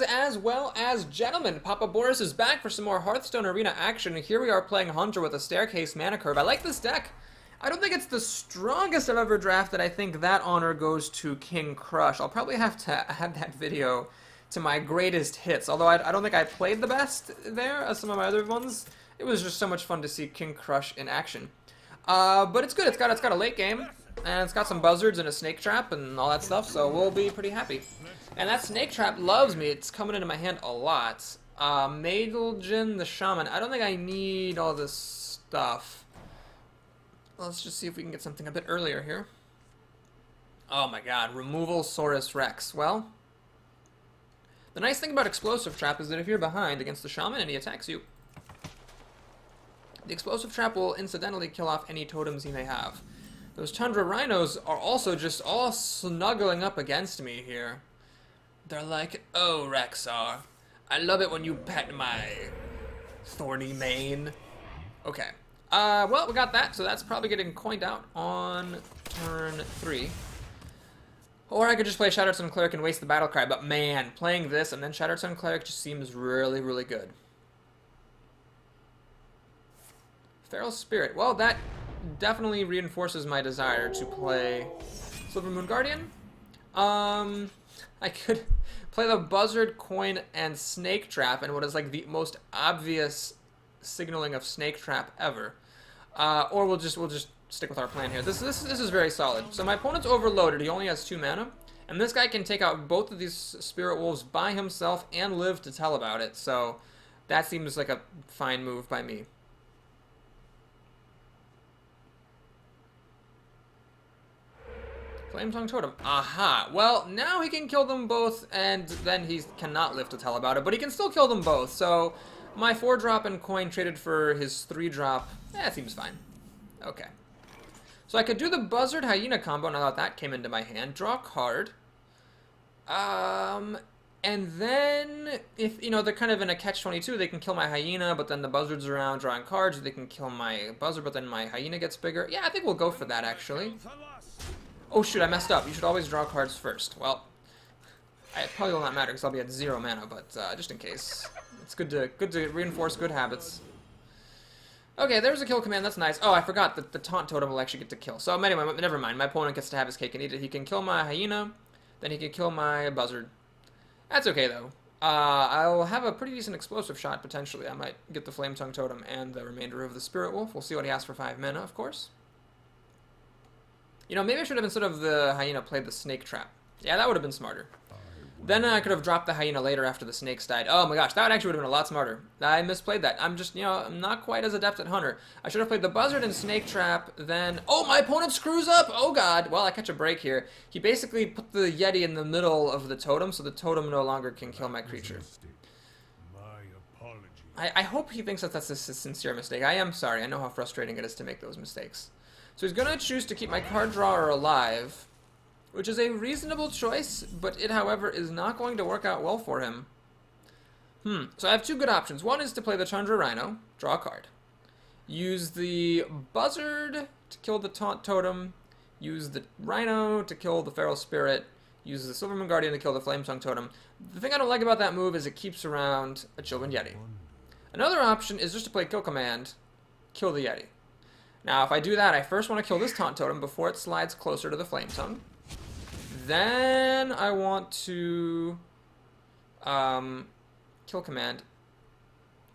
ladies as well as gentlemen, Papa Boris is back for some more Hearthstone Arena action. Here we are playing Hunter with a Staircase Mana Curve. I like this deck. I don't think it's the strongest I've ever drafted. I think that honor goes to King Crush. I'll probably have to add that video to my greatest hits, although I don't think I played the best there as some of my other ones. It was just so much fun to see King Crush in action. But it's good. It's got a late game, and it's got some buzzards and a snake trap and all that stuff, so we'll be pretty happy. And that snake trap loves me. It's coming into my hand a lot. Madelgin the Shaman. I don't think I need all this stuff. Let's just see if we can get something a bit earlier here. Oh my god, Removal Saurus Rex. Well, the nice thing about Explosive Trap is that if you're behind against the Shaman and he attacks you, the Explosive Trap will incidentally kill off any totems he may have. Those Tundra Rhinos are also just all snuggling up against me here. They're like, oh, Rexar, I love it when you pet my thorny mane. Okay. Well, we got that, so that's probably getting coined out on turn 3. Or I could just play Shattered Sun Cleric and waste the battle cry, but man, playing this and then Shattered Sun Cleric just seems really, really good. Feral Spirit. Well, that definitely reinforces my desire to play Silvermoon Guardian. I could play the Buzzard, Coin, and Snake Trap, and what is like the most obvious signaling of Snake Trap ever. Or we'll just stick with our plan here. This is very solid. So my opponent's overloaded. He only has 2 mana, and this guy can take out both of these Spirit Wolves by himself and live to tell about it. So that seems like a fine move by me. Flametongue Totem. Aha. Well, now he can kill them both, and then he cannot live to tell about it, but he can still kill them both. So my 4-drop and coin traded for his 3-drop, that seems fine. Okay. So I could do the Buzzard Hyena combo now that that came into my hand. Draw a card. And then, if, you know, they're kind of in a catch-22, they can kill my Hyena, but then the Buzzard's around drawing cards. They can kill my Buzzard, but then my Hyena gets bigger. Yeah, I think we'll go for that, actually. Oh, shoot, I messed up. You should always draw cards first. Well, it probably will not matter because I'll be at 0 mana, but just in case. It's good to reinforce good habits. Okay, there's a kill command. That's nice. Oh, I forgot that the Taunt Totem will actually get to kill. So anyway, never mind. My opponent gets to have his cake and eat it. He can kill my Hyena, then he can kill my Buzzard. That's okay, though. I'll have a pretty decent explosive shot, potentially. I might get the Flametongue Totem and the remainder of the Spirit Wolf. We'll see what he has for 5 mana, of course. You know, maybe I should have, instead of the Hyena, played the Snake Trap. Yeah, that would have been smarter. Then I could have dropped the Hyena later after the snakes died. Oh my gosh, that actually would have been a lot smarter. I misplayed that. I'm just, you know, I'm not quite as adept at Hunter. I should have played the Buzzard and Snake Trap, then... Oh, my opponent screws up! Oh god! Well, I catch a break here. He basically put the Yeti in the middle of the totem, so the totem no longer can kill my creature. I hope he thinks that that's a sincere mistake. I am sorry. I know how frustrating it is to make those mistakes. So he's going to choose to keep my card drawer alive, which is a reasonable choice, but it, however, is not going to work out well for him. So I have 2 good options. One is to play the Tundra Rhino, draw a card. Use the Buzzard to kill the Taunt Totem. Use the Rhino to kill the Feral Spirit. Use the Silvermoon Guardian to kill the Flametongue Totem. The thing I don't like about that move is it keeps around a Chillwind Yeti. Another option is just to play Kill Command, kill the Yeti. Now, if I do that, I first want to kill this Taunt Totem before it slides closer to the Flametongue. Then I want to Kill Command.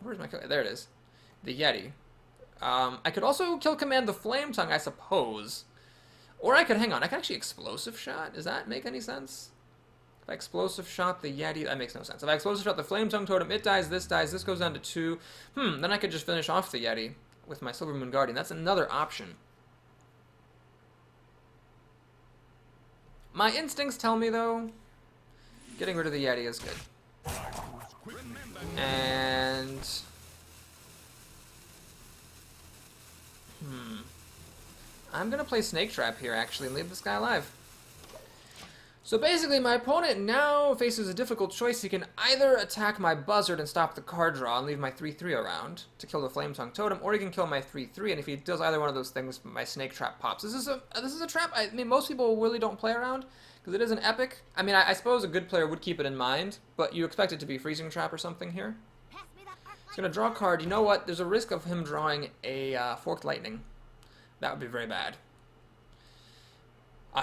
Where's my kill? There it is. The Yeti. I could also Kill Command the Flametongue, I suppose. Or I could, hang on, I could actually Explosive Shot. Does that make any sense? If I Explosive Shot the Yeti, that makes no sense. If I Explosive Shot the Flametongue Totem, it dies, this goes down to 2. Then I could just finish off the Yeti with my Silvermoon Guardian. That's another option. My instincts tell me, though, getting rid of the Yeti is good. And... I'm going to play Snake Trap here, actually, and leave this guy alive. So basically, my opponent now faces a difficult choice. He can either attack my Buzzard and stop the card draw and leave my 3/3 around to kill the Flametongue Totem, or he can kill my 3/3, and if he does either one of those things, my Snake Trap pops. This is a trap I mean most people really don't play around, Because it is an epic. I mean, I suppose a good player would keep it in mind, but you expect it to be Freezing Trap or something here. He's going to draw a card. You know what? There's a risk of him drawing a Forked Lightning. That would be very bad.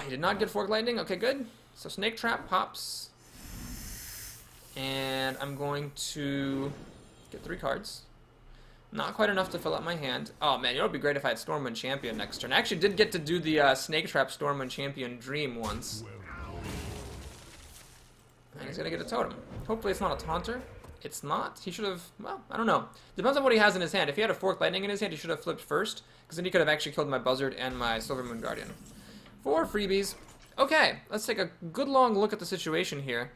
He did not get Forked Lightning. Okay, good. So Snake Trap pops. And I'm going to get 3 cards. Not quite enough to fill out my hand. Oh man, you know it would be great if I had Stormwind Champion next turn. I actually did get to do the Snake Trap Stormwind Champion dream once. And he's gonna get a totem. Hopefully it's not a Taunter. It's not. He should have, well, I don't know. Depends on what he has in his hand. If he had a Forked Lightning in his hand, he should have flipped first, because then he could have actually killed my Buzzard and my Silver Moon Guardian. 4 freebies. Okay, let's take a good long look at the situation here.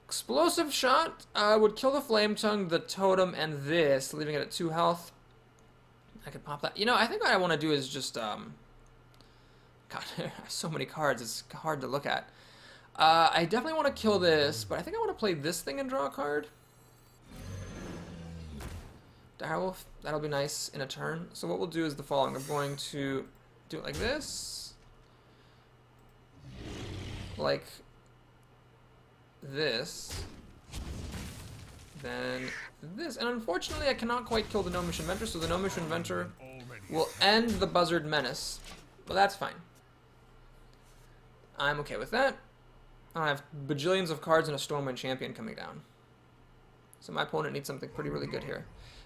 Explosive Shot would kill the Flame Tongue, the Totem, and this, leaving it at 2 health. I could pop that. You know, I think what I want to do is just, God, so many cards, it's hard to look at. I definitely want to kill this, but I think I want to play this thing and draw a card. Direwolf, that'll be nice in a turn. So what we'll do is the following. I'm going to do it like this. Like this. Then this. And unfortunately, I cannot quite kill the Gnomish Inventor, so the Gnomish Inventor will end the Buzzard Menace. But that's fine. I'm okay with that. I have bajillions of cards and a Stormwind Champion coming down. So my opponent needs something pretty really good here.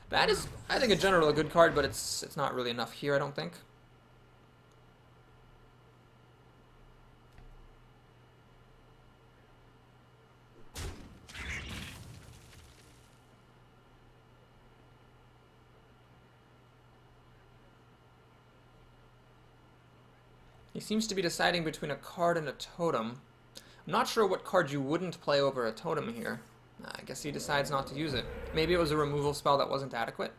That is, I think, in general a good card, but it's not really enough here, I don't think. He seems to be deciding between a card and a totem. I'm not sure what card you wouldn't play over a totem here. I guess he decides not to use it. Maybe it was a removal spell that wasn't adequate.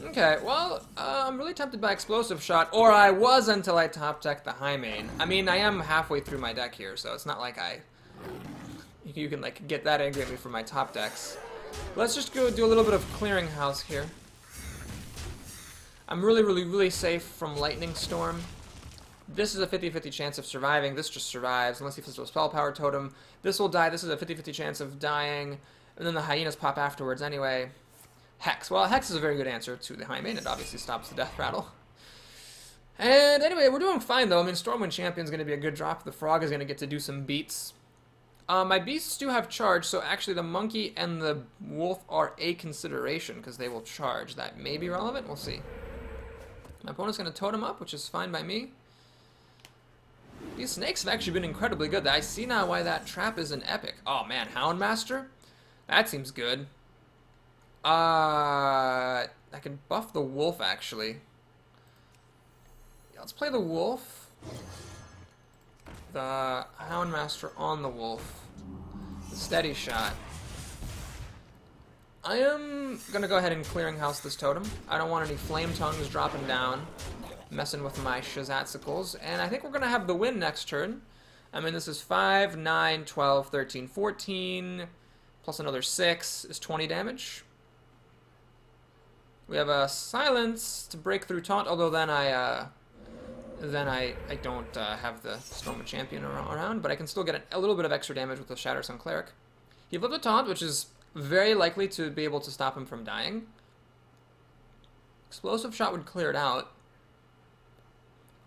Okay, well, I'm really tempted by Explosive Shot, or I was until I top decked the High Main. I mean, I am halfway through my deck here, so it's not like you can, like, get that angry at me for my top decks. Let's just go do a little bit of Clearing House here. I'm really safe from Lightning Storm. This is a 50-50 chance of surviving. This just survives, unless he flips to a Spell Power Totem. This will die. This is a 50-50 chance of dying. And then the Hyenas pop afterwards anyway. Hex. Well, Hex is a very good answer to the High Main. It obviously stops the Death Rattle. And anyway, we're doing fine, though. I mean, Stormwind Champion's going to be a good drop. The Frog is going to get to do some beats. My Beasts do have charge, so actually the Monkey and the Wolf are a consideration, because they will charge. That may be relevant. We'll see. My opponent's going to totem up, which is fine by me. These snakes have actually been incredibly good. I see now why that trap is an epic. Oh man, Houndmaster? That seems good. I can buff the wolf actually. Yeah, let's play the wolf. The Houndmaster on the wolf. The Steady Shot. I am gonna go ahead and Clearing House this totem. I don't want any Flame Tongues dropping down, messing with my Shazatsicles, and I think we're gonna have the win next turn. I mean, this is 5, 9, 12, 13, 14, plus another 6 is 20 damage. We have a Silence to break through Taunt, although then I don't have the Stormwind Champion around, but I can still get a little bit of extra damage with the Shattersun Cleric. He flipped a Taunt, which is very likely to be able to stop him from dying. Explosive Shot would clear it out.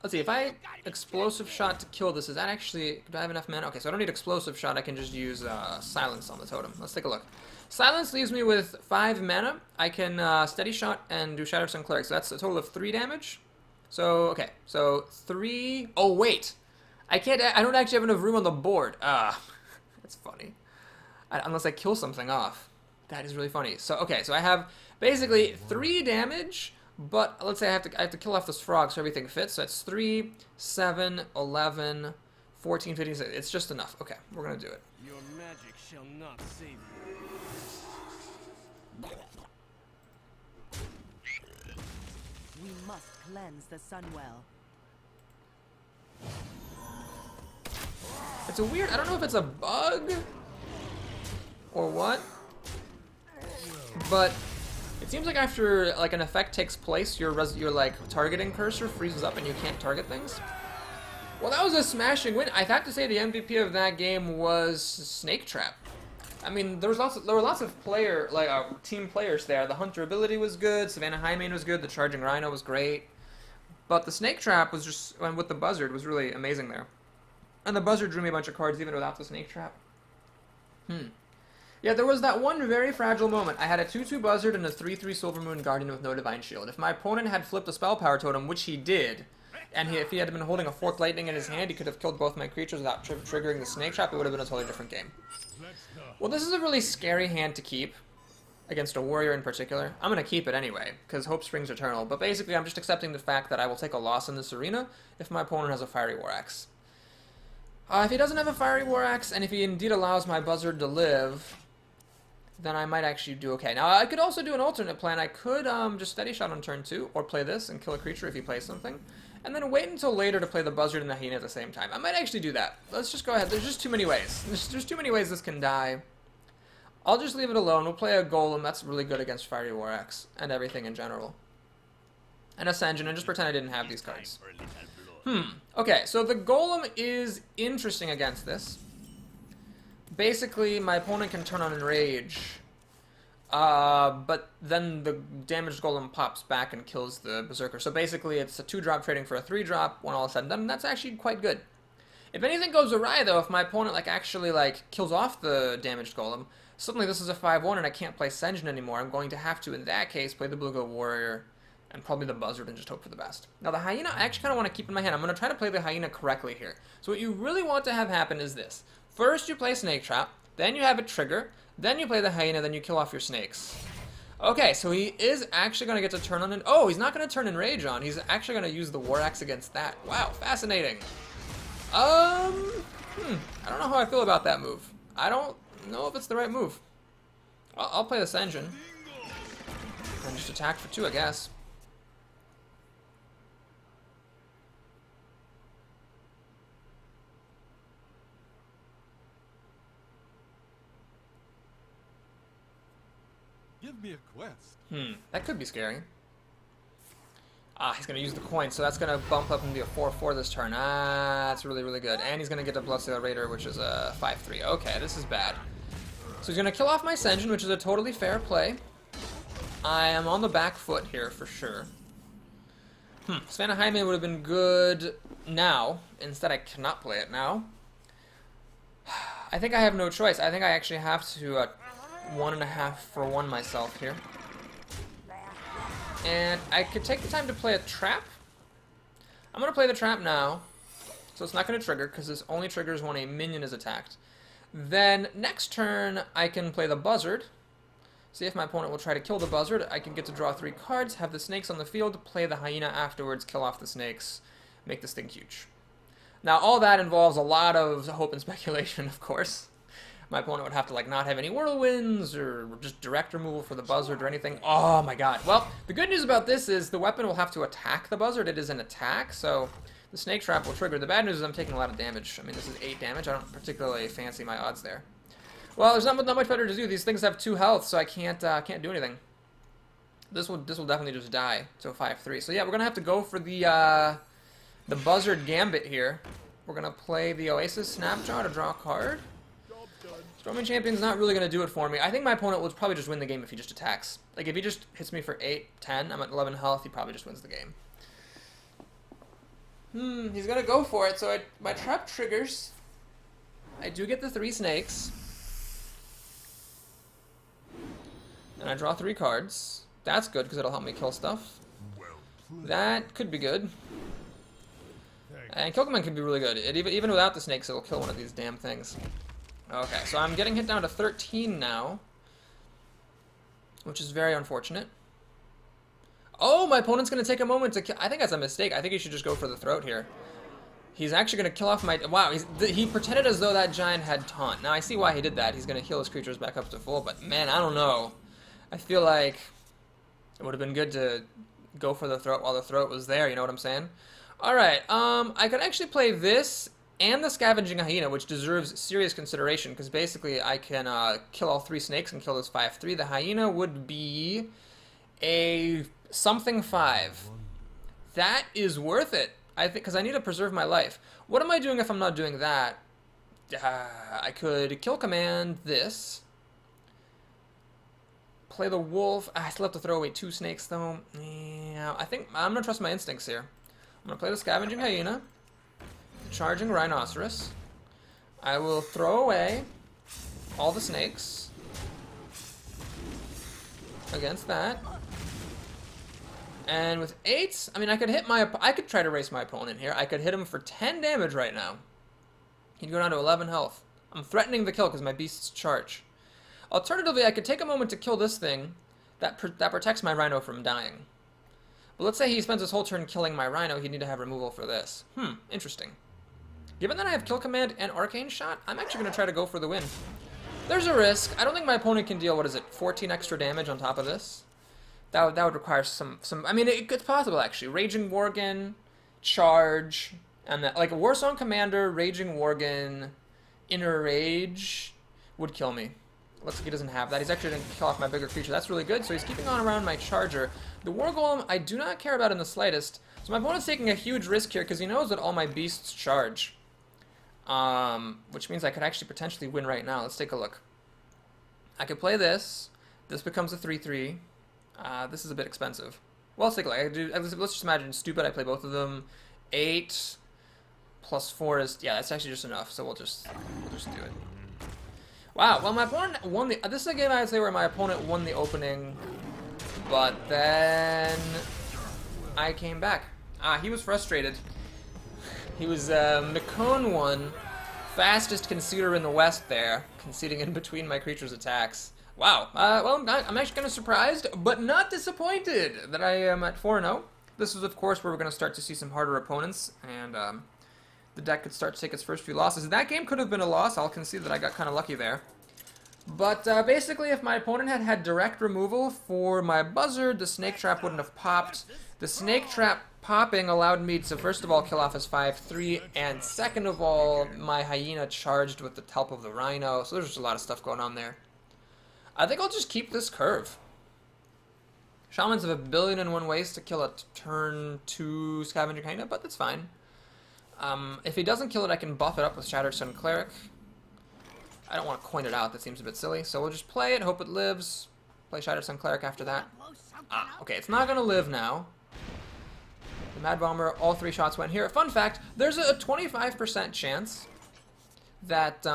Let's see, if I Explosive Shot to kill this, is that actually, do I have enough mana? Okay, so I don't need Explosive Shot, I can just use Silence on the totem. Let's take a look. Silence leaves me with 5 mana. I can Steady Shot and do Shattersun Cleric, so that's a total of 3 damage. So, okay, so 3, oh wait! I don't actually have enough room on the board. That's funny. Unless I kill something off. That is really funny. So, okay, so I have basically 3 damage, but let's say I have to kill off this frog so everything fits. So it's 3, 7, 11, 14, 15, 16. It's just enough. Okay, we're going to do it. Your magic shall not save you. We must cleanse the Sunwell. It's a weird, I don't know if it's a bug or what, but it seems like after like an effect takes place, your like targeting cursor freezes up and you can't target things. Well, that was a smashing win. I have to say the MVP of that game was Snake Trap. I mean, there were lots of team players there. The Hunter ability was good. Savannah Highmane was good. The Charging Rhino was great. But the Snake Trap was just, and with the Buzzard, was really amazing there. And the Buzzard drew me a bunch of cards even without the Snake Trap. Yeah, there was that one very fragile moment. I had a 2/2 Buzzard and a 3/3 Silver Moon Guardian with no Divine Shield. If my opponent had flipped a Spell Power Totem, which he did, and if he had been holding a Forked Lightning in his hand, he could have killed both my creatures without triggering the Snake Trap. It would have been a totally different game. Well, this is a really scary hand to keep, against a warrior in particular. I'm going to keep it anyway, because hope springs eternal. But basically, I'm just accepting the fact that I will take a loss in this arena if my opponent has a Fiery War Axe. If he doesn't have a Fiery War Axe, and if he indeed allows my Buzzard to live, then I might actually do okay. Now, I could also do an alternate plan. I could just Steady Shot on turn 2, or play this and kill a creature if he plays something, and then wait until later to play the Buzzard and the Hyena at the same time. I might actually do that. Let's just go ahead. There's just too many ways. There's too many ways this can die. I'll just leave it alone. We'll play a Golem. That's really good against Fiery War Axe and everything in general. And Ascension, and just pretend I didn't have these cards. Okay, so the Golem is interesting against this. Basically, my opponent can turn on Enrage, but then the damaged Golem pops back and kills the Berserker. So basically, it's a 2-drop trading for a 3-drop when all is said and done, and that's actually quite good. If anything goes awry, though, if my opponent actually kills off the damaged Golem, suddenly this is a 5/1 and I can't play Senjin anymore. I'm going to have to, in that case, play the Blue-Goat Warrior and probably the Buzzard and just hope for the best. Now, the Hyena, I actually kind of want to keep in my hand. I'm going to try to play the Hyena correctly here. So what you really want to have happen is this. First, you play Snake Trap, then you have it trigger, then you play the Hyena, then you kill off your snakes. Okay, so he is actually going to get to turn on... Oh, he's not going to turn Enrage on. He's actually going to use the War Axe against that. Wow, fascinating. I don't know how I feel about that move. I don't know if it's the right move. I'll play the Senjin. And just attack for 2, I guess. Give me a quest. That could be scary. He's going to use the coin, so that's going to bump up and be a 4/4 this turn. That's really, really good. And he's going to get a Bloodsail Raider, which is a 5/3. Okay, this is bad. So he's going to kill off my Senjin, which is a totally fair play. I am on the back foot here, for sure. Savannah Highmane would have been good now. Instead, I cannot play it now. I think I have no choice. I think I actually have to 1.5 for 1 myself here. And I could take the time to play a trap. I'm going to play the trap now. So it's not going to trigger, because this only triggers when a minion is attacked. Then, next turn, I can play the Buzzard. See if my opponent will try to kill the Buzzard. I can get to draw 3 cards, have the snakes on the field, play the Hyena afterwards, kill off the snakes, make this thing huge. Now, all that involves a lot of hope and speculation, of course. My opponent would have to not have any whirlwinds or just direct removal for the Buzzard or anything. Oh my god. Well, the good news about this is the weapon will have to attack the Buzzard. It is an attack, so the Snake Trap will trigger. The bad news is I'm taking a lot of damage. I mean, this is 8 damage. I don't particularly fancy my odds there. Well, there's not much better to do. These things have 2 health, so I can't do anything. This will definitely just die to a 5/3. So yeah, we're gonna have to go for the Buzzard Gambit here. We're gonna play the Oasis Snapjaw to draw a card. Storming Champion's not really going to do it for me. I think my opponent will probably just win the game if he just attacks. If he just hits me for 8, 10, I'm at 11 health, he probably just wins the game. He's going to go for it, so my trap triggers. I do get the 3 snakes. And I draw 3 cards. That's good, because it'll help me kill stuff. That could be good. And Kill Command could be really good. Even without the snakes, it'll kill one of these damn things. Okay, so I'm getting hit down to 13 now, which is very unfortunate. Oh, my opponent's going to take a moment to kill. I think that's a mistake. I think he should just go for the throat here. He's actually going to kill off my... Wow, he pretended as though that giant had taunt. Now, I see why he did that. He's going to heal his creatures back up to full, but man, I don't know. I feel like it would have been good to go for the throat while the throat was there, you know what I'm saying? Alright, I could actually play this and the Scavenging Hyena, which deserves serious consideration, because basically I can kill all 3 snakes and kill this 5/3. The Hyena would be a something 5. That is worth it. I think because I need to preserve my life. What am I doing if I'm not doing that? I could kill command this. Play the wolf. I still have to throw away 2 snakes though. Yeah, I think I'm gonna trust my instincts here. I'm gonna play the scavenging hyena, charging rhinoceros. I will throw away all the snakes against that. And with 8, I mean, I could try to race my opponent here. I could hit him for 10 damage right now. He'd go down to 11 health. I'm threatening the kill because my beasts charge. Alternatively, I could take a moment to kill this thing that protects my rhino from dying. But let's say he spends his whole turn killing my rhino, he'd need to have removal for this. Interesting. Given that I have kill command and arcane shot, I'm actually going to try to go for the win. There's a risk. I don't think my opponent can deal, 14 extra damage on top of this. That would require some. I mean, it's possible actually. Raging Worgen, charge, and that, like a Warsong Commander, Raging Worgen, Inner Rage would kill me. Looks like he doesn't have that. He's actually going to kill off my bigger creature. That's really good. So he's keeping on around my charger. The War Golem I do not care about in the slightest. So my opponent's taking a huge risk here because he knows that all my beasts charge. Which means I could actually potentially win right now. Let's take a look. I could play this. This becomes a 3/3. This is a bit expensive. Well, let's take a look. Let's just imagine stupid. I play both of them. 8 plus 4 is, yeah, that's actually just enough. So we'll just do it. Wow. Well, my opponent won the. This is a game I would say where my opponent won the opening, but then I came back. He was frustrated. He was Macone won, fastest conceder in the West there, conceding in between my creature's attacks. Wow. Well, I'm actually kind of surprised, but not disappointed that I am at 4-0. This is, of course, where we're going to start to see some harder opponents, and the deck could start to take its first few losses. That game could have been a loss. I'll concede that I got kind of lucky there. But basically, if my opponent had had direct removal for my Buzzard, the Snake Trap wouldn't have popped. The Snake Trap popping allowed me to, first of all, kill off his 5/3, and second of all, my Hyena charged with the help of the Rhino. So there's just a lot of stuff going on there. I think I'll just keep this curve. Shamans have 1,000,001 ways to kill a turn 2 Scavenging Hyena, but that's fine. If he doesn't kill it, I can buff it up with Shattered Sun Cleric. I don't want to coin it out, that seems a bit silly, so we'll just play it, hope it lives. Play Shattered Sun Cleric after that. Okay, it's not going to live now. The Mad Bomber, all 3 shots went here. Fun fact, there's a 25% chance that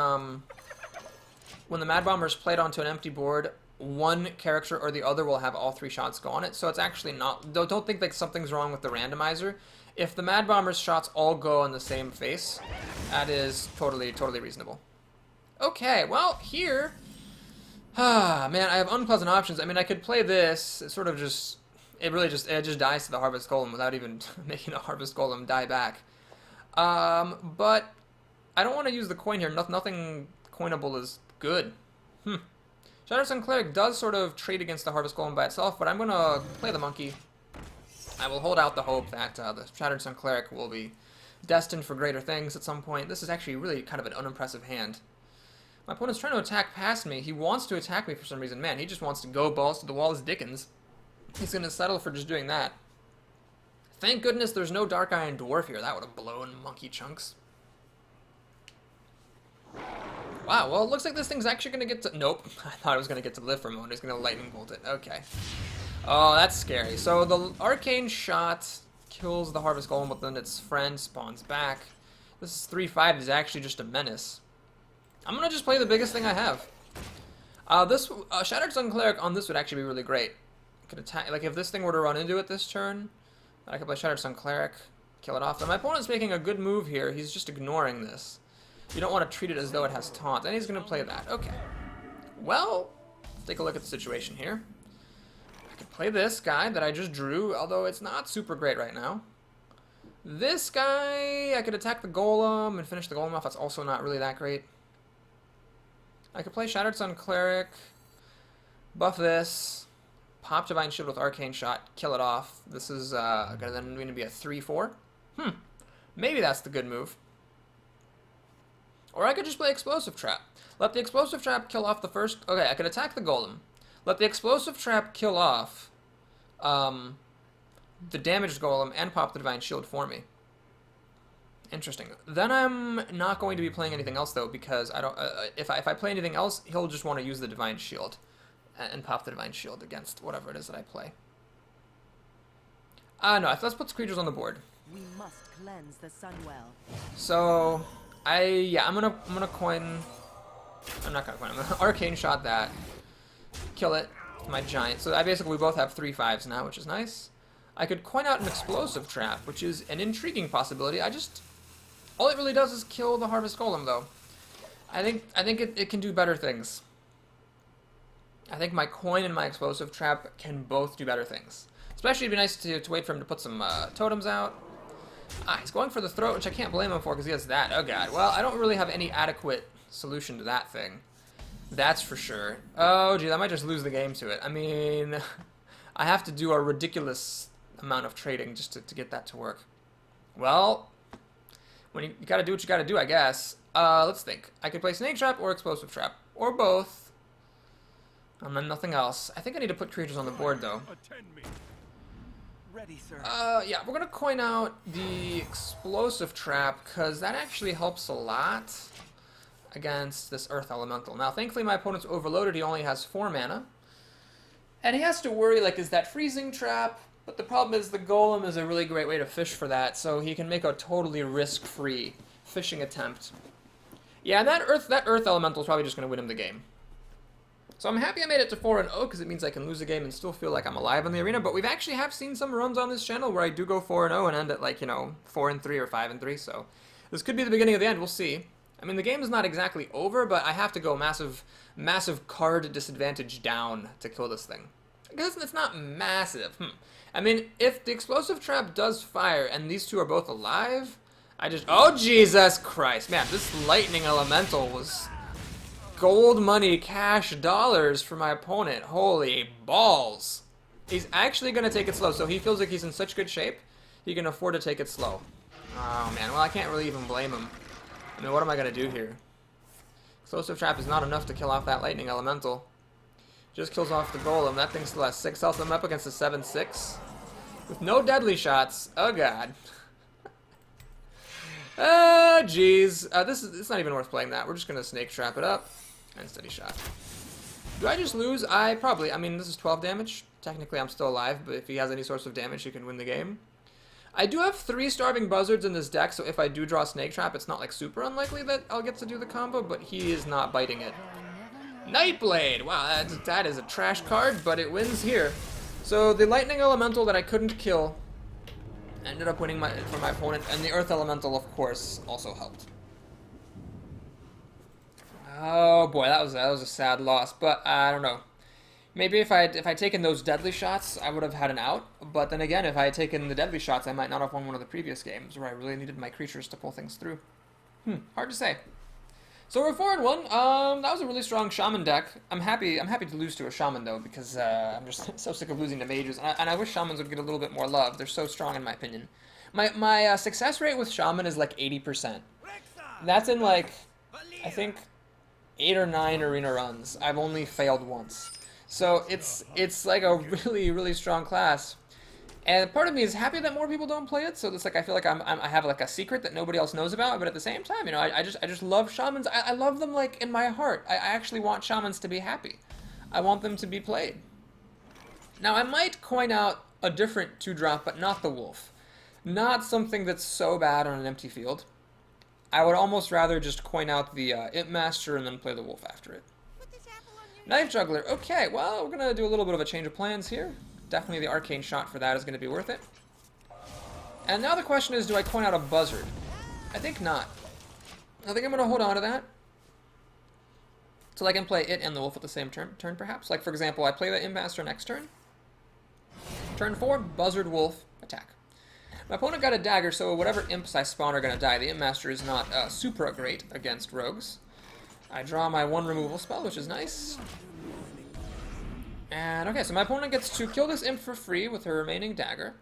when the Mad Bomber is played onto an empty board, one character or the other will have all 3 shots go on it, so it's actually not... Don't think like something's wrong with the randomizer. If the Mad Bomber's shots all go on the same face, that is totally reasonable. Okay, well, here... man, I have unpleasant options. I mean, I could play this. It sort of just... It just dies to the Harvest Golem without even making a Harvest Golem die back. But I don't want to use the coin here. Nothing coinable is good. Shattered Sun Cleric does sort of trade against the Harvest Golem by itself, but I'm going to play the monkey. I will hold out the hope that the Shattered Sun Cleric will be destined for greater things at some point. This is actually really kind of an unimpressive hand. My opponent's trying to attack past me. He wants to attack me for some reason. Man, he just wants to go balls to the wall as Dickens. He's going to settle for just doing that. Thank goodness there's no Dark Iron Dwarf here. That would have blown monkey chunks. Wow, well, it looks like this thing's actually going to get to... Nope. I thought it was going to get to live for a moment. He's going to lightning bolt it. Okay. Oh, that's scary. So the Arcane Shot kills the Harvest Golem, but then its friend spawns back. This is 3/5 is actually just a menace. I'm going to just play the biggest thing I have. This Shattered Sun Cleric on this would actually be really great. Could attack, like if this thing were to run into it this turn, I could play Shattered Sun Cleric, kill it off. And my opponent's making a good move here. He's just ignoring this. You don't want to treat it as though it has taunt, and he's going to play that. Okay. Well, let's take a look at the situation here. I could play this guy that I just drew, although it's not super great right now. This guy, I could attack the Golem and finish the Golem off. That's also not really that great. I could play Shattered Sun Cleric, buff this, pop Divine Shield with Arcane Shot, kill it off. This is going to be a 3/4. Maybe that's the good move. Or I could just play Explosive Trap. Let the Explosive Trap kill off the first... Okay, I could attack the Golem. Let the Explosive Trap kill off the damaged Golem and pop the Divine Shield for me. Interesting. Then I'm not going to be playing anything else though, because I don't. If I play anything else, he'll just want to use the Divine Shield, and pop the Divine Shield against whatever it is that I play. No. Let's put the creatures on the board. We must cleanse the Sunwell. So I'm gonna coin. I'm not gonna coin. I'm gonna Arcane Shot that. Kill it with my Giant. So we both have 3/5s now, which is nice. I could coin out an Explosive Trap, which is an intriguing possibility. All it really does is kill the Harvest Golem, though. I think it can do better things. I think my coin and my Explosive Trap can both do better things. Especially, it'd be nice to wait for him to put some totems out. He's going for the Throat, which I can't blame him for, because he has that. Oh, God. Well, I don't really have any adequate solution to that thing. That's for sure. Oh, geez, I might just lose the game to it. I mean, I have to do a ridiculous amount of trading just to get that to work. Well, when you gotta do what you gotta do, I guess. Let's think. I could play Snake Trap or Explosive Trap, or both. And then nothing else. I think I need to put creatures on the board, though. Attend me. Ready, sir. Yeah, we're gonna coin out the Explosive Trap, because that actually helps a lot against this Earth Elemental. Now, thankfully, my opponent's overloaded. He only has 4 mana. And he has to worry, like, is that Freezing Trap? But the problem is the Golem is a really great way to fish for that, so he can make a totally risk-free fishing attempt. Yeah, and that Earth Elemental is probably just going to win him the game. So I'm happy I made it to 4-0, because it means I can lose a game and still feel like I'm alive in the arena, but we've actually seen some runs on this channel where I do go 4-0 and end at, like, 4-3 or 5-3, so this could be the beginning of the end. We'll see. I mean, the game is not exactly over, but I have to go massive card disadvantage down to kill this thing. Because it's not massive. I mean, if the Explosive Trap does fire and these two are both alive, oh, Jesus Christ. Man, this Lightning Elemental was gold money, cash dollars for my opponent. Holy balls. He's actually going to take it slow, so he feels like he's in such good shape, he can afford to take it slow. Oh, man. Well, I can't really even blame him. I mean, what am I going to do here? Explosive Trap is not enough to kill off that Lightning Elemental. Just kills off the Golem. That thing still has 6 health. I'm up against a 7/6. With no deadly shots. Oh, God. Jeez. It's not even worth playing that. We're just going to Snake Trap it up. And Steady Shot. Do I just lose? I mean, this is 12 damage. Technically, I'm still alive, but if he has any source of damage, he can win the game. I do have 3 Starving Buzzards in this deck, so if I do draw Snake Trap, it's not, like, super unlikely that I'll get to do the combo, but he is not biting it. Nightblade! Wow, that is a trash card, but it wins here. So the Lightning Elemental that I couldn't kill ended up winning for my opponent, and the Earth Elemental, of course, also helped. Oh boy, that was a sad loss, but I don't know. Maybe if I'd taken those deadly shots, I would have had an out. But then again, if I had taken the deadly shots, I might not have won one of the previous games where I really needed my creatures to pull things through. Hard to say. So we're 4-1. That was a really strong Shaman deck. I'm happy to lose to a Shaman though, because I'm just so sick of losing to mages, and I wish Shamans would get a little bit more love. They're so strong in my opinion. My success rate with Shaman is like 80%. That's in like, I think, 8 or 9 arena runs. I've only failed once. So it's like a really, really strong class. And part of me is happy that more people don't play it, so it's like I feel like I have like a secret that nobody else knows about, but at the same time, I just love Shamans. I love them like in my heart. I actually want Shamans to be happy. I want them to be played. Now I might coin out a different 2-drop, but not the Wolf. Not something that's so bad on an empty field. I would almost rather just coin out the Imp Master and then play the Wolf after it. Knife Juggler. Okay, well, we're going to do a little bit of a change of plans here. Definitely the Arcane Shot for that is going to be worth it. And now the question is, do I coin out a Buzzard? I think not. I think I'm going to hold on to that. So I can play it and the Wolf at the same turn perhaps. Like, for example, I play the Imp Master next turn. Turn 4, Buzzard, Wolf, attack. My opponent got a Dagger, so whatever Imps I spawn are going to die. The Imp Master is not super great against rogues. I draw my 1 removal spell, which is nice. And okay, so my opponent gets to kill this imp for free with her remaining dagger.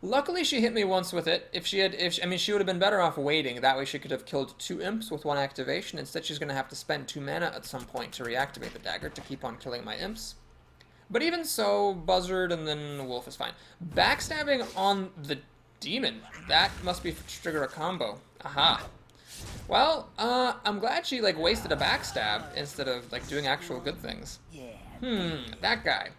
Luckily, she hit me once with it. She would have been better off waiting. That way she could have killed 2 imps with 1 activation. Instead, she's going to have to spend 2 mana at some point to reactivate the dagger to keep on killing my imps. But even so, Buzzard and then Wolf is fine. Backstabbing on the demon. That must be to trigger a combo. Aha. Well, I'm glad she, like, wasted a backstab instead of, like, doing actual good things. That guy.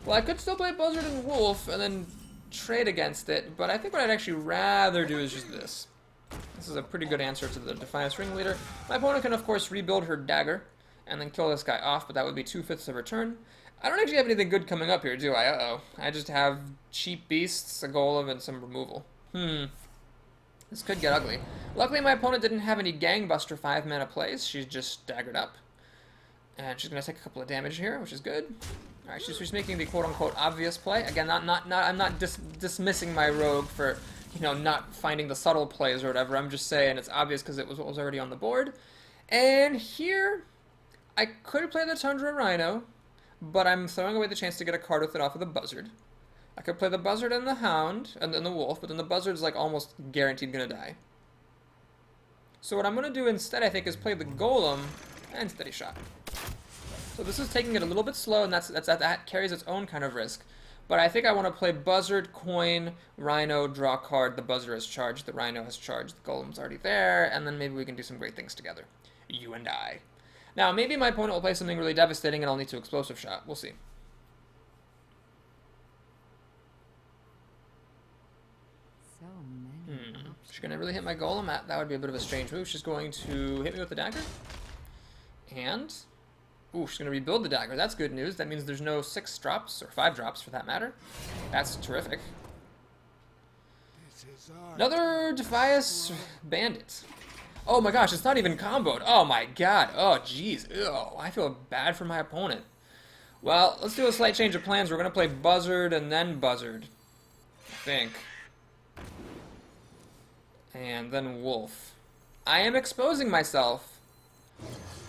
Well, I could still play Buzzard and Wolf and then trade against it, but I think what I'd actually rather do is just this. This is a pretty good answer to the Defiance Ringleader. My opponent can, of course, rebuild her dagger and then kill this guy off, but that would be 2/5 of her turn. I don't actually have anything good coming up here, do I? Uh-oh. I just have cheap beasts, a golem, and some removal. This could get ugly. Luckily, my opponent didn't have any Gangbuster 5-mana plays. She's just daggered up. And she's going to take a couple of damage here, which is good. Alright, she's making the quote-unquote obvious play. Again, I'm not dismissing my rogue for, you know, not finding the subtle plays or whatever. I'm just saying it's obvious because it was what was already on the board. And here, I could play the Tundra Rhino, but I'm throwing away the chance to get a card with it off of the Buzzard. I could play the Buzzard and the Hound, and then the Wolf, but then the Buzzard's like almost guaranteed gonna die. So what I'm gonna do instead, I think, is play the Golem and Steady Shot. So this is taking it a little bit slow, and that carries its own kind of risk. But I think I want to play Buzzard, Coin, Rhino, draw card. The Buzzard has charged, the Rhino has charged, the Golem's already there, and then maybe we can do some great things together. You and I. Now, maybe my opponent will play something really devastating and I'll need to Explosive Shot. We'll see. So many options. She's going to really hit my Golem. That would be a bit of a strange move. She's going to hit me with the dagger. And... ooh, she's going to rebuild the dagger. That's good news. That means there's no 6 drops, or 5 drops for that matter. That's terrific. This is our Another Defiance Bandit. Oh my gosh, it's not even comboed. Oh my god. Oh jeez. Ew, I feel bad for my opponent. Well, let's do a slight change of plans. We're going to play Buzzard and then Buzzard. I think. And then Wolf. I am exposing myself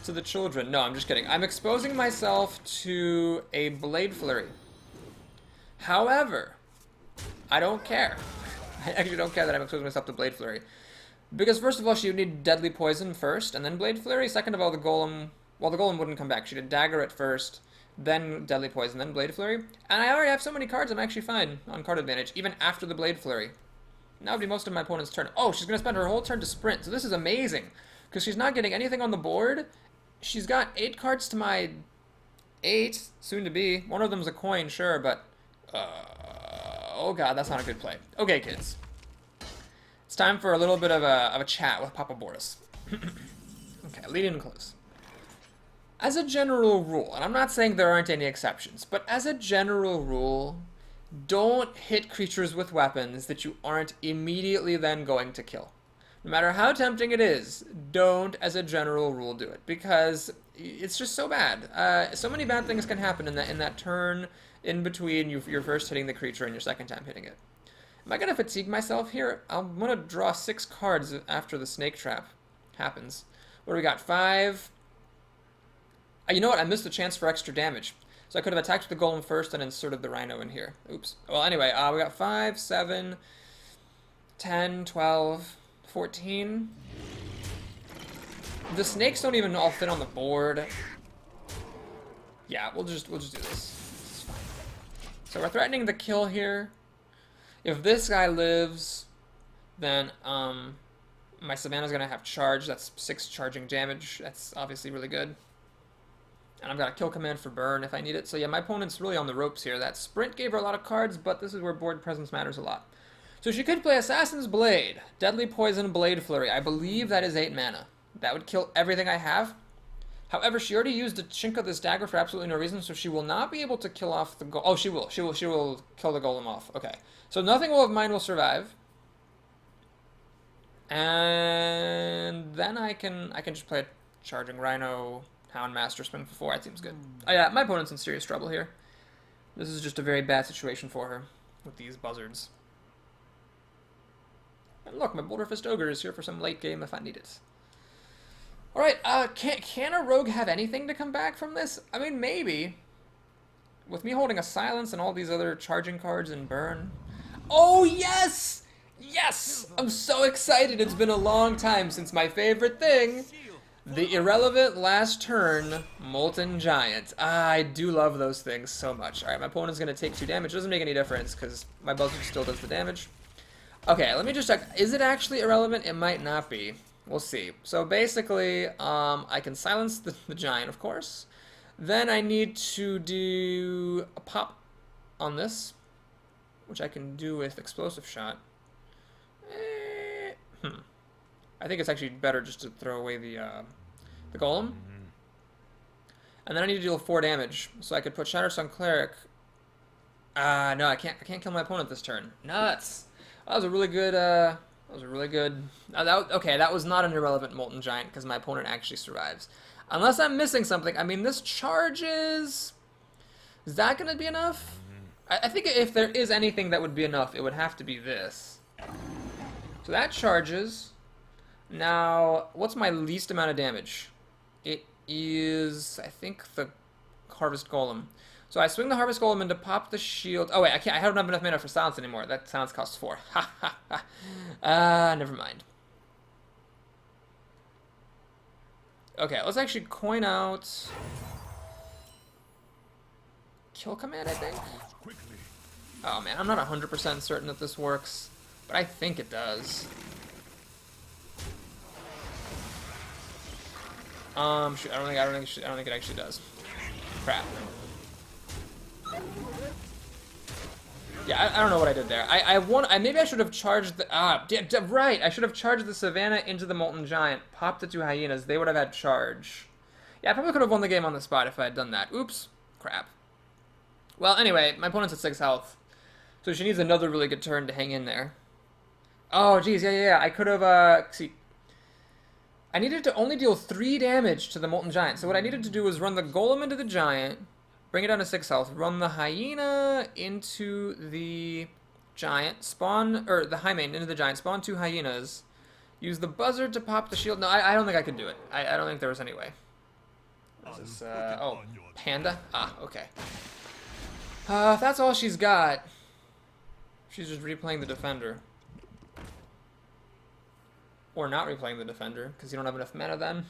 to the children. No, I'm just kidding. I'm exposing myself to a Blade Flurry. However, I don't care. I actually don't care that I'm exposing myself to Blade Flurry. Because first of all, she would need Deadly Poison first, and then Blade Flurry. Second of all, the Golem... well, the Golem wouldn't come back. She'd have Dagger at first, then Deadly Poison, then Blade Flurry. And I already have so many cards, I'm actually fine on card advantage, even after the Blade Flurry. That would be most of my opponent's turn. Oh, she's going to spend her whole turn to sprint, so this is amazing. Because she's not getting anything on the board. She's got 8 cards to my 8, soon to be. One of them's a coin, sure, but... oh god, that's not a good play. Okay, kids. It's time for a little bit of a chat with Papa Boris. Okay, lead in close. As a general rule, and I'm not saying there aren't any exceptions, but as a general rule, don't hit creatures with weapons that you aren't immediately then going to kill. No matter how tempting it is, don't, as a general rule, do it, because it's just so bad. So many bad things can happen in that turn in between you're first hitting the creature and your second time hitting it. Am I going to fatigue myself here? I'm going to draw 6 cards after the Snake Trap happens. What do we got? 5. You know what? I missed the chance for extra damage. So I could have attacked with the Golem first and inserted the Rhino in here. Oops. Well, anyway, we got 5, 7, 10, 12, 14. The snakes don't even all fit on the board. Yeah, we'll just do this. This is fine. So we're threatening the kill here. If this guy lives, then my Savannah's gonna have charge. That's 6 charging damage. That's obviously really good. And I've got a kill command for burn if I need it. So yeah, my opponent's really on the ropes here. That sprint gave her a lot of cards, but this is where board presence matters a lot. So she could play Assassin's Blade, Deadly Poison, Blade Flurry. I believe that is 8 mana. That would kill everything I have. However, she already used the chink of this dagger for absolutely no reason, so she will not be able to kill off the golem. Oh, she will. She will kill the golem off. Okay. So nothing of mine will survive. And then I can just play a charging Rhino, Hound, Master, Swing for 4. That seems good. Oh yeah, my opponent's in serious trouble here. This is just a very bad situation for her with these buzzards. And look, my Boulder Fist Ogre is here for some late game if I need it. Alright, can a rogue have anything to come back from this? I mean, maybe. With me holding a Silence and all these other charging cards and burn. Oh, yes! Yes! I'm so excited. It's been a long time since my favorite thing, The irrelevant last turn Molten Giant. I do love those things so much. Alright, my opponent's going to take 2 damage. It doesn't make any difference because my Buzzard still does the damage. Okay, let me just check. Is it actually irrelevant? It might not be. We'll see. So basically, I can silence the Giant, of course. Then I need to do a pop on this, which I can do with Explosive Shot. I think it's actually better just to throw away the Golem. And then I need to deal 4 damage, so I could put Shatterstone Cleric. No, I can't kill my opponent this turn. Nuts! That was a really good, okay, that was not an irrelevant Molten Giant, because my opponent actually survives. Unless I'm missing something. I mean, this charges... Is that going to be enough? I think if there is anything that would be enough, it would have to be this. So that charges. Now, what's my least amount of damage? It is, I think, the Harvest Golem. So I swing the Harvest Golem in to pop the shield. Oh wait, I don't have enough mana for silence anymore. That silence costs 4. Ha ha ha. Never mind. Okay, let's actually coin out Kill Command, I think. Oh man, I'm not 100% certain that this works, but I think it does. Shoot, I don't think it actually does. Crap. Yeah, I don't know what I did there. Maybe I should have charged the, right, I should have charged the Savannah into the Molten Giant, popped the 2 Hyenas, they would have had charge. Yeah, I probably could have won the game on the spot if I had done that. Oops. Crap. Well, anyway, my opponent's at 6 health, so she needs another really good turn to hang in there. Oh, geez, yeah, I could have, see, I needed to only deal 3 damage to the Molten Giant, so what I needed to do was run the Golem into the Giant, bring it down to 6 health, run the Hyena into the Giant, spawn, or the Highmane into the Giant, spawn 2 Hyenas, use the Buzzard to pop the shield. No, I don't think I could do it. I don't think there was any way. This is, oh, Panda? Ah, okay. If that's all she's got, she's just replaying the Defender. Or not replaying the Defender, because you don't have enough mana then.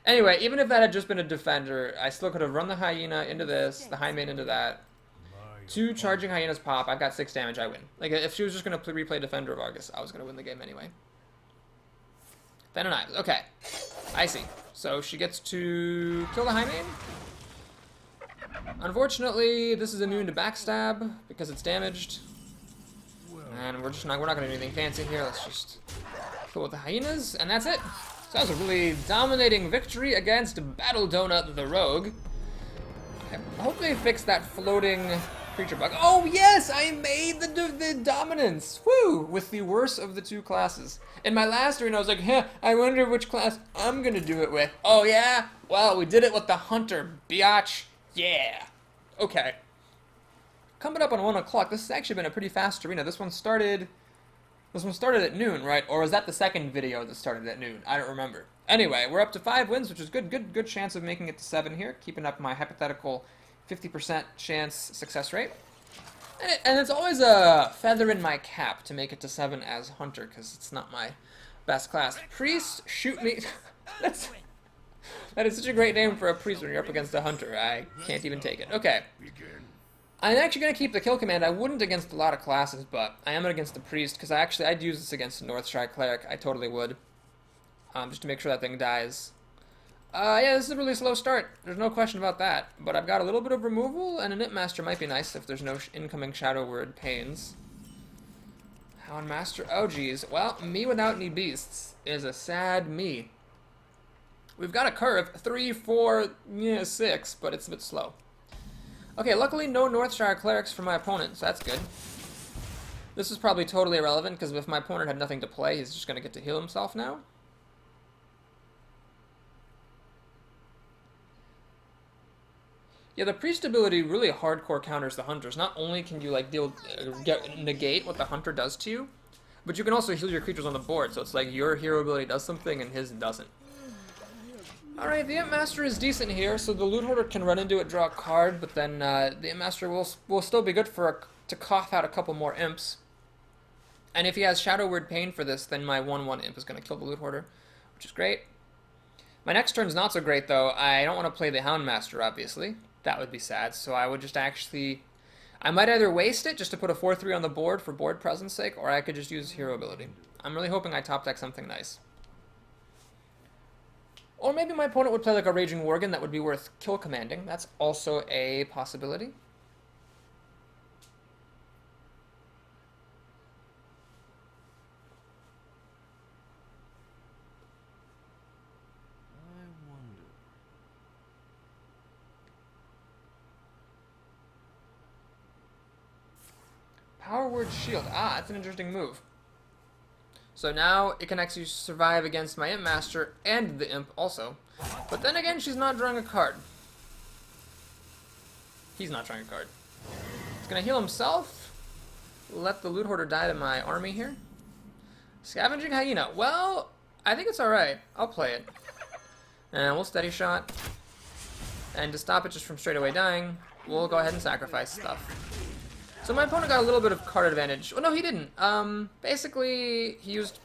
Anyway, even if that had just been a Defender, I still could have run the Hyena into this, the Highmane into that. 2 charging Hyenas pop, I've got 6 damage, I win. Like, if she was just going to replay Defender of Argus, I was going to win the game anyway. Then an Ives. Okay. I see. So she gets to kill the Highmane. Unfortunately, this is immune to backstab, because it's damaged. And we're not going to do anything fancy here, let's just kill with the Hyenas, and that's it. So that was a really dominating victory against Battle Donut the Rogue. I hope they fixed that floating creature bug. Oh yes, I made the dominance! Woo! With the worst of the 2 classes. In my last arena, I was like, I wonder which class I'm gonna do it with. Oh yeah? Well, we did it with the Hunter, biatch. Yeah. Okay. Coming up on 1 o'clock. This has actually been a pretty fast arena. This one started at noon, right? Or was that the second video that started at noon? I don't remember. Anyway, we're up to 5 wins, which is good chance of making it to 7 here. Keeping up my hypothetical 50% chance success rate. And it's always a feather in my cap to make it to 7 as Hunter, because it's not my best class. Priest, shoot me. That is such a great name for a priest when you're up against a Hunter. I can't even take it. Okay. I'm actually going to keep the Kill Command. I wouldn't against a lot of classes, but I am against the Priest, because I'd use this against a Northshire Cleric. I totally would. Just to make sure that thing dies. Yeah, this is a really slow start. There's no question about that. But I've got a little bit of removal, and a Knitmaster might be nice if there's no incoming Shadow Word pains. Houndmaster, oh geez. Well, me without any beasts is a sad me. We've got a curve, 3, 4, 6, but it's a bit slow. Okay, luckily no Northshire Clerics for my opponent, so that's good. This is probably totally irrelevant, because if my opponent had nothing to play, he's just going to get to heal himself now. Yeah, the Priest ability really hardcore counters the Hunters. Not only can you, like, negate what the Hunter does to you, but you can also heal your creatures on the board, so it's like your hero ability does something and his doesn't. Alright, the Imp Master is decent here, so the Loot Hoarder can run into it, draw a card, but then the Imp Master will still be good to cough out a couple more Imps. And if he has Shadow Word Pain for this, then my 1/1 Imp is going to kill the Loot Hoarder, which is great. My next turn's not so great, though. I don't want to play the Houndmaster, obviously. That would be sad, so I would just actually... I might either waste it just to put a 4-3 on the board for board presence sake, or I could just use hero ability. I'm really hoping I top deck something nice. Or maybe my opponent would play like a Raging Worgen that would be worth kill commanding. That's also a possibility. Power Word Shield. Ah, that's an interesting move. So now it can actually survive against my Imp Master and the Imp also. But then again, she's not drawing a card. He's not drawing a card. He's going to heal himself. Let the Loot Hoarder die to my army here. Scavenging Hyena. Well, I think it's alright. I'll play it. And we'll Steady Shot. And to stop it just from straight away dying, we'll go ahead and sacrifice stuff. So my opponent got a little bit of card advantage. Well, no, he didn't. Basically, he used...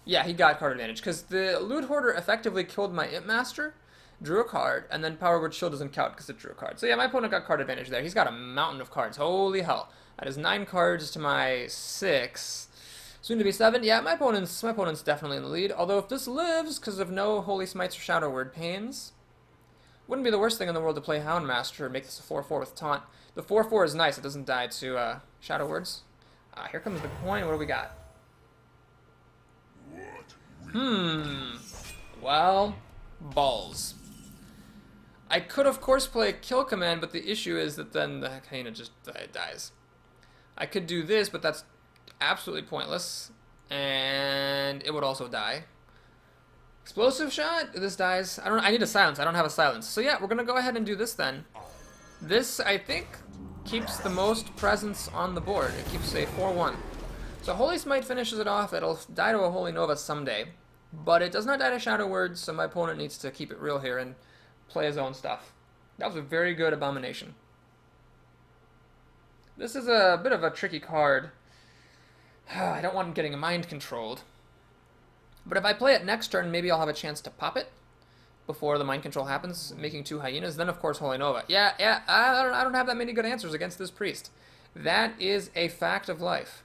Yeah, he got card advantage, because the Loot Hoarder effectively killed my Imp Master, drew a card, and then Power Word Shield doesn't count because it drew a card. So yeah, my opponent got card advantage there. He's got a mountain of cards. Holy hell. That is 9 cards to my 6. Soon to be 7. Yeah, my opponent's definitely in the lead. Although if this lives, because of no Holy Smites or Shadow Word Pains, wouldn't be the worst thing in the world to play Houndmaster and make this a 4-4 with Taunt. The 4-4 is nice. It doesn't die to Shadow Words. Here comes the coin. What do we got? Well, balls. I could, of course, play Kill Command, but the issue is that then the Hyena just dies. I could do this, but that's absolutely pointless. And it would also die. Explosive Shot? This dies. I need a silence. I don't have a silence. So yeah, we're going to go ahead and do this then. This, I think, keeps the most presence on the board. It keeps a 4-1. So Holy Smite finishes it off. It'll die to a Holy Nova someday. But it does not die to Shadow Words, so my opponent needs to keep it real here and play his own stuff. That was a very good Abomination. This is a bit of a tricky card. I don't want him getting mind controlled. But if I play it next turn, maybe I'll have a chance to pop it before the mind control happens, making 2 Hyenas. Then, of course, Holy Nova. Yeah, I don't have that many good answers against this priest. That is a fact of life.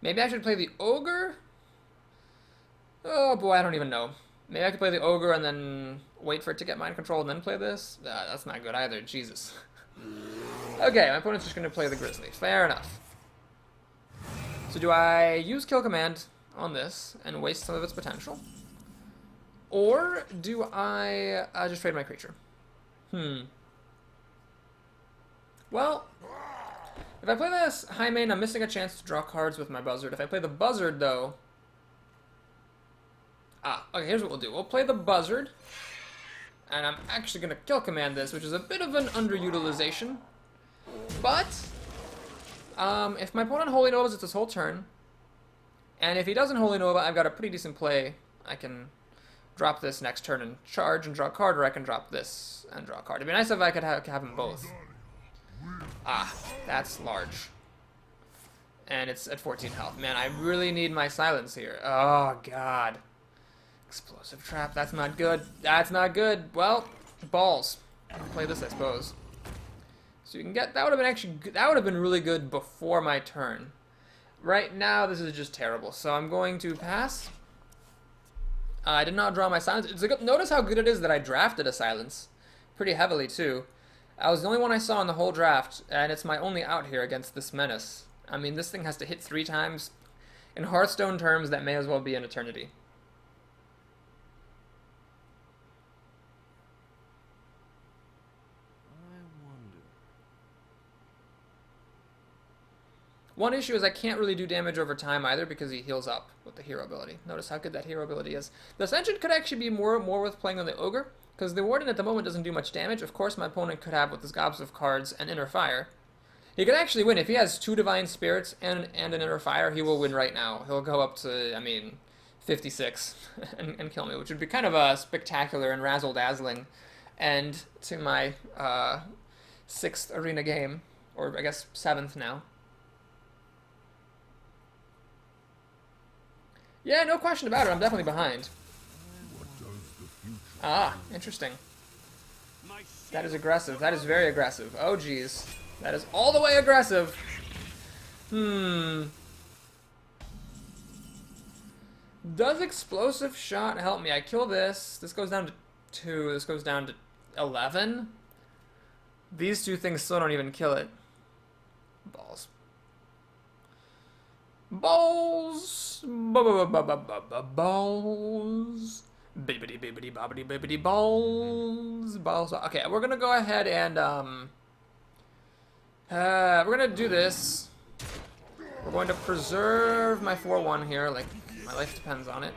Maybe I should play the Ogre? Oh, boy, I don't even know. Maybe I could play the Ogre and then wait for it to get mind control and then play this? That's not good either. Jesus. Okay, my opponent's just going to play the Grizzly. Fair enough. So do I use Kill Command on this and waste some of its potential? Or do I just trade my creature? Well, if I play this High Main, I'm missing a chance to draw cards with my Buzzard. If I play the Buzzard, though... okay, here's what we'll do. We'll play the Buzzard, and I'm actually going to Kill Command this, which is a bit of an underutilization. But, if my opponent Holy Novas, it's his whole turn. And if he doesn't Holy Nova, I've got a pretty decent play. I can drop this next turn and charge and draw a card, or I can drop this and draw a card. It'd be nice if I could have them both. That's large. And it's at 14 health. Man, I really need my silence here. Oh, God. Explosive Trap, that's not good. That's not good. Well, balls. I'll play this, I suppose. So you can get, that would have been really good before my turn. Right now, this is just terrible. So I'm going to pass. I did not draw my silence. Notice how good it is that I drafted a silence. Pretty heavily, too. I was the only one I saw in the whole draft, and it's my only out here against this menace. I mean, this thing has to hit 3 times. In Hearthstone terms, that may as well be an eternity. One issue is I can't really do damage over time either because he heals up with the hero ability. Notice how good that hero ability is. The Ascension could actually be more worth playing than the Ogre, because the Warden at the moment doesn't do much damage. Of course, my opponent could have, with his gobs of cards, an Inner Fire. He could actually win. If he has 2 Divine Spirits and an Inner Fire, he will win right now. He'll go up to, 56 and kill me, which would be kind of a spectacular and razzle-dazzling end to my 6th arena game, or I guess 7th now. Yeah, no question about it. I'm definitely behind. What does the Ah, interesting. My That is aggressive. That is very aggressive. Oh, geez. That is all the way aggressive. Does explosive shot help me? I kill this. This goes down to 2. This goes down to 11. These two things still don't even kill it. Balls. Balls. Balls. Bibbidi bibbidi bobbidi bibbidi balls. Balls. Okay, we're gonna go ahead and we're gonna do this. We're going to preserve my 4-1 here, like my life depends on it.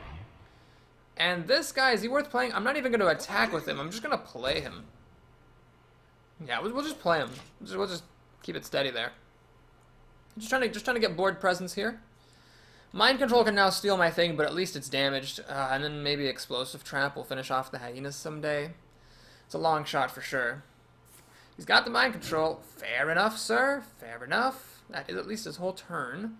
And this guy, is he worth playing? I'm not even gonna attack with him. I'm just gonna play him. Yeah, we'll just play him. We'll just keep it steady there. Just trying to get board presence here. Mind control can now steal my thing, but at least it's damaged. And then maybe explosive trap will finish off the hyenas someday. It's a long shot for sure. He's got the mind control. Fair enough, sir. Fair enough. That is at least his whole turn.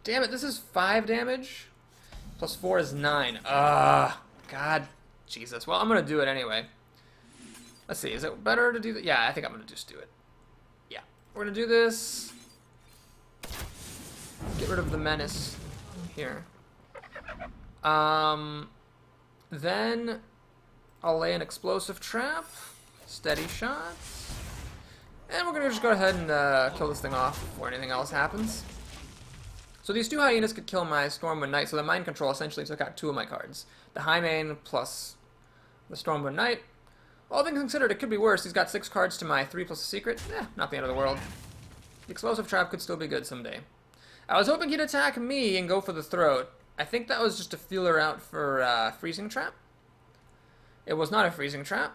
Damn it, this is 5 damage. Plus 4 is 9. God, Jesus. Well, I'm going to do it anyway. Let's see, is it better to do that? Yeah, I think I'm going to just do it. Yeah, we're going to do this. Get rid of the menace here. Then I'll lay an explosive trap. Steady shots. And we're going to just go ahead and kill this thing off before anything else happens. So these 2 hyenas could kill my Stormwind Knight, so the mind control essentially took out 2 of my cards. The Highmane plus the Stormwind Knight. All things considered, it could be worse. He's got 6 cards to my 3 plus a secret. Not the end of the world. The explosive trap could still be good someday. I was hoping he'd attack me and go for the throat. I think that was just a feeler out for freezing trap. It was not a freezing trap.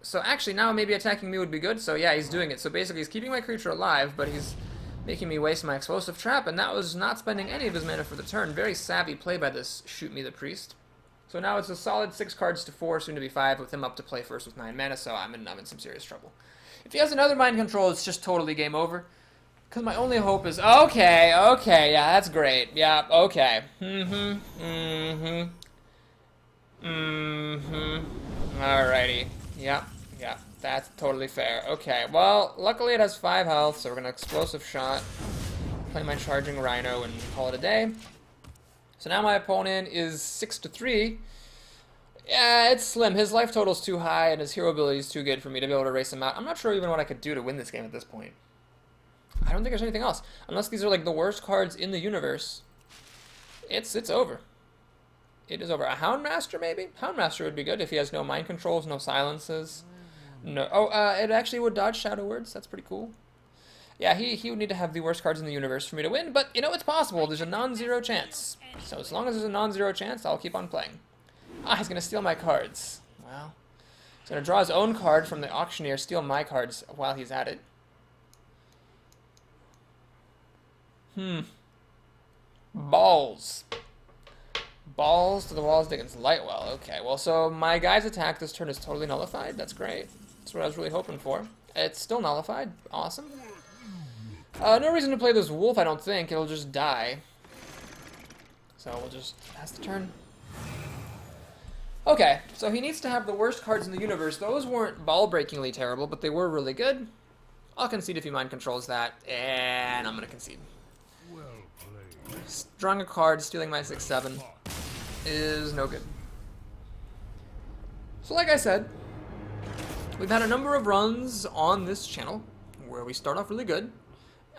So actually now maybe attacking me would be good. So yeah, he's doing it. So basically he's keeping my creature alive, but he's making me waste my explosive trap, and that was not spending any of his mana for the turn. Very savvy play by this Shoot Me the Priest. So now it's a solid 6 cards to 4, soon to be 5, with him up to play first with 9 mana, so I'm in some serious trouble. If he has another mind control, it's just totally game over. Because my only hope is, okay, yeah, that's great. Yeah, okay. Alrighty. Yeah. That's totally fair. Okay, well, luckily it has 5 health, so we're going to explosive shot, play my charging rhino, and call it a day. So now my opponent is 6-3. Yeah, it's slim. His life total's too high, and his hero ability is too good for me to be able to race him out. I'm not sure even what I could do to win this game at this point. I don't think there's anything else. Unless these are like the worst cards in the universe. It's over. It is over. A Houndmaster, maybe? Houndmaster would be good if he has no mind controls, no silences. No. Oh, it actually would dodge Shadow Words. That's pretty cool. Yeah, he would need to have the worst cards in the universe for me to win, but, you know, it's possible. There's a non-zero chance. So as long as there's a non-zero chance, I'll keep on playing. He's going to steal my cards. Well, he's going to draw his own card from the auctioneer, steal my cards while he's at it. Balls. Balls to the walls against Lightwell. Okay, well, so my guy's attack this turn is totally nullified. That's great. That's what I was really hoping for. It's still nullified. Awesome. No reason to play this wolf, I don't think. It'll just die. So we'll just pass the turn. Okay, so he needs to have the worst cards in the universe. Those weren't ball-breakingly terrible, but they were really good. I'll concede if he mind controls that, and I'm going to concede. Well played. Drawing a card, stealing my 6-7 is no good. So like I said, we've had a number of runs on this channel where we start off really good,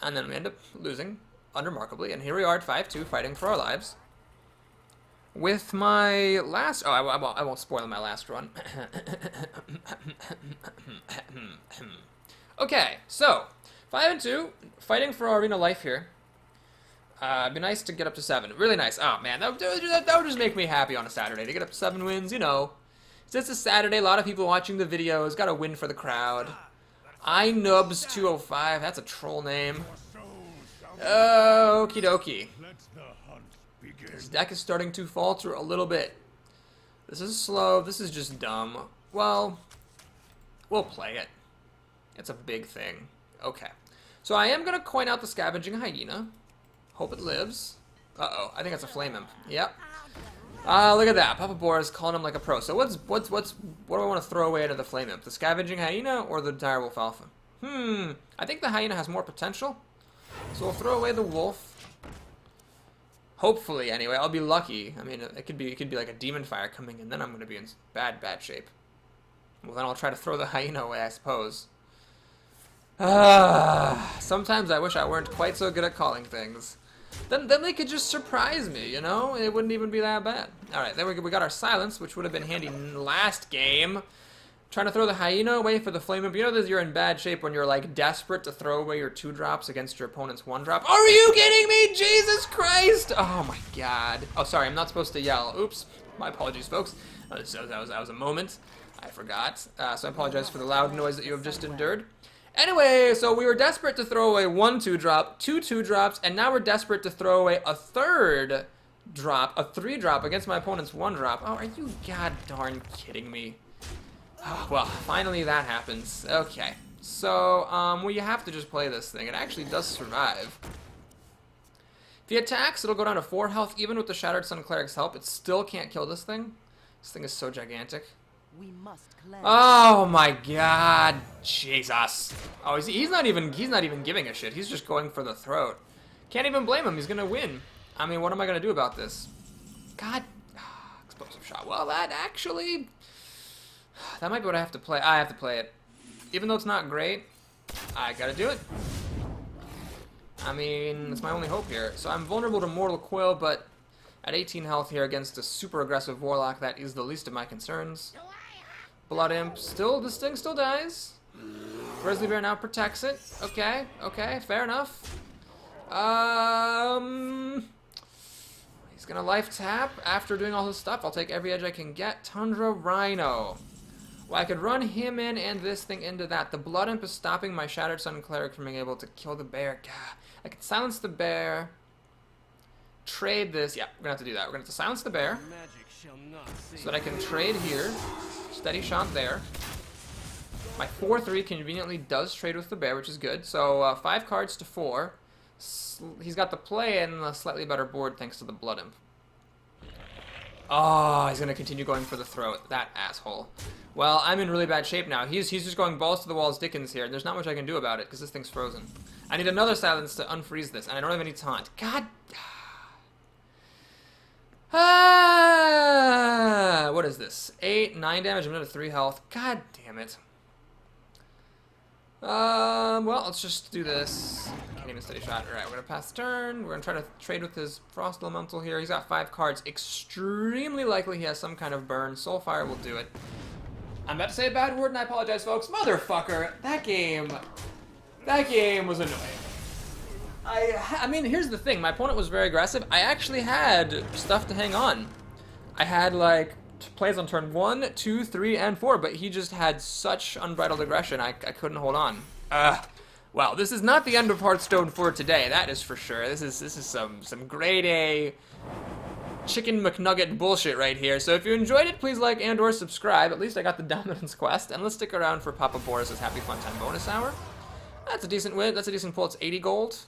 and then we end up losing unremarkably, and here we are at 5-2 fighting for our lives. With my last... Oh, I won't spoil my last run. Okay, so 5-2, fighting for our arena life here. It'd be nice to get up to 7. Really nice. Oh, man, that would just make me happy on a Saturday to get up to 7 wins, you know. Since it's Saturday, a lot of people watching the videos, got a win for the crowd. iNubs205, that's a troll name. Okie dokie. Let the hunt begin. This deck is starting to falter a little bit. This is slow. This is just dumb. Well, we'll play it. It's a big thing. Okay. So I am going to coin out the Scavenging Hyena. Hope it lives. Uh-oh. I think that's a Flame Imp. Yep. Look at that. Papa Boris calling him like a pro. So what do I want to throw away into the Flame Imp? The Scavenging Hyena or the Direwolf Alpha? I think the Hyena has more potential. So we'll throw away the Wolf. Hopefully, anyway. I'll be lucky. I mean, it could be like a Demon Fire coming in. Then I'm going to be in bad shape. Well, then I'll try to throw the Hyena away, I suppose. Sometimes I wish I weren't quite so good at calling things. Then they could just surprise me, you know? It wouldn't even be that bad. Alright, then we got our Silence, which would have been handy last game. Trying to throw the Hyena away for the Flame Imp. You know that you're in bad shape when you're, like, desperate to throw away your 2-drops against your opponent's 1-drop. Are you kidding me? Jesus Christ! Oh, my God. Oh, sorry, I'm not supposed to yell. Oops. My apologies, folks. That was a moment. I forgot. So I apologize for the loud noise that you have just endured. Anyway, so we were desperate to throw away 1 2-drop, 2 2-drops, and now we're desperate to throw away a 3rd drop, a 3-drop against my opponent's 1-drop. Oh, are you god darn kidding me? Oh, well, finally that happens. Okay, so, well, you have to just play this thing. It actually does survive. If he attacks, it'll go down to 4 health. Even with the Shattered Sun Cleric's help, it still can't kill this thing. This thing is so gigantic. We must cleanse. Oh my god, Jesus. Oh, he's not even giving a shit. He's just going for the throat. Can't even blame him. He's gonna win. I mean, what am I gonna do about this? God, explosive shot. Well, that actually, that might be what I have to play. I have to play it, even though it's not great. I gotta do it. I mean, it's my only hope here. So I'm vulnerable to Mortal Coil, but at 18 health here against a super aggressive Warlock, that is the least of my concerns. Blood Imp, this thing still dies. Grizzly Bear now protects it. Okay, fair enough. He's gonna life tap after doing all his stuff. I'll take every edge I can get. Tundra Rhino. Well, I could run him in and this thing into that. The Blood Imp is stopping my Shattered Sun Cleric from being able to kill the bear. God, I can silence the bear. Trade this. Yeah, we're gonna have to do that. We're gonna have to silence the bear so that I can trade here. Steady shot there. My 4-3 conveniently does trade with the bear, which is good. So 5 cards to 4. He's got the play and a slightly better board thanks to the Blood Imp. Oh, he's going to continue going for the throat. That asshole. Well, I'm in really bad shape now. He's just going balls to the walls Dickens here. There's not much I can do about it because this thing's frozen. I need another Silence to unfreeze this, and I don't have any taunt. God. What is this? 8, 9 damage, I'm down to 3 health. God damn it. Well, let's just do this. Can't even steady shot. Alright, we're gonna pass the turn. We're gonna try to trade with his Frost Elemental here. He's got 5 cards. Extremely likely he has some kind of burn. Soulfire will do it. I'm about to say a bad word and I apologize, folks. Motherfucker, that game was annoying. I mean, here's the thing. My opponent was very aggressive. I actually had stuff to hang on. I had, like, plays on turn 1, 2, 3, and 4, but he just had such unbridled aggression, I couldn't hold on. Well, this is not the end of Hearthstone for today, that is for sure. This is some grade A chicken McNugget bullshit right here. So if you enjoyed it, please like and or subscribe. At least I got the Dominance quest, and let's stick around for Papa Boris's Happy Fun Time bonus hour. That's a decent win. That's a decent pull. It's 80 gold.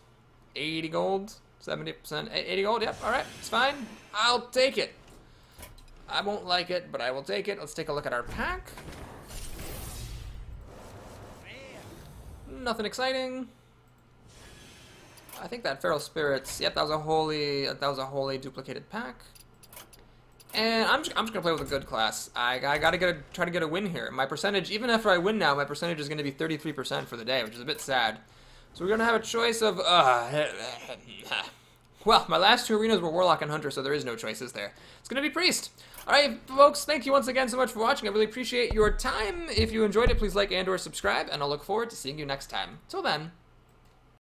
80 gold. 70%. 80 gold. Yep. All right. It's fine. I'll take it. I won't like it, but I will take it. Let's take a look at our pack. Nothing exciting. I think that Feral Spirits. Yep, that was a wholly duplicated pack. And I'm just gonna play with a good class. I gotta try to get a win here. My percentage, even after I win now, my percentage is gonna be 33% for the day, which is a bit sad. So we're gonna have a choice of well, my last 2 arenas were Warlock and Hunter, so there is no choices there. It's gonna be Priest. Alright, folks, thank you once again so much for watching. I really appreciate your time. If you enjoyed it, please like and or subscribe, and I'll look forward to seeing you next time. Till then.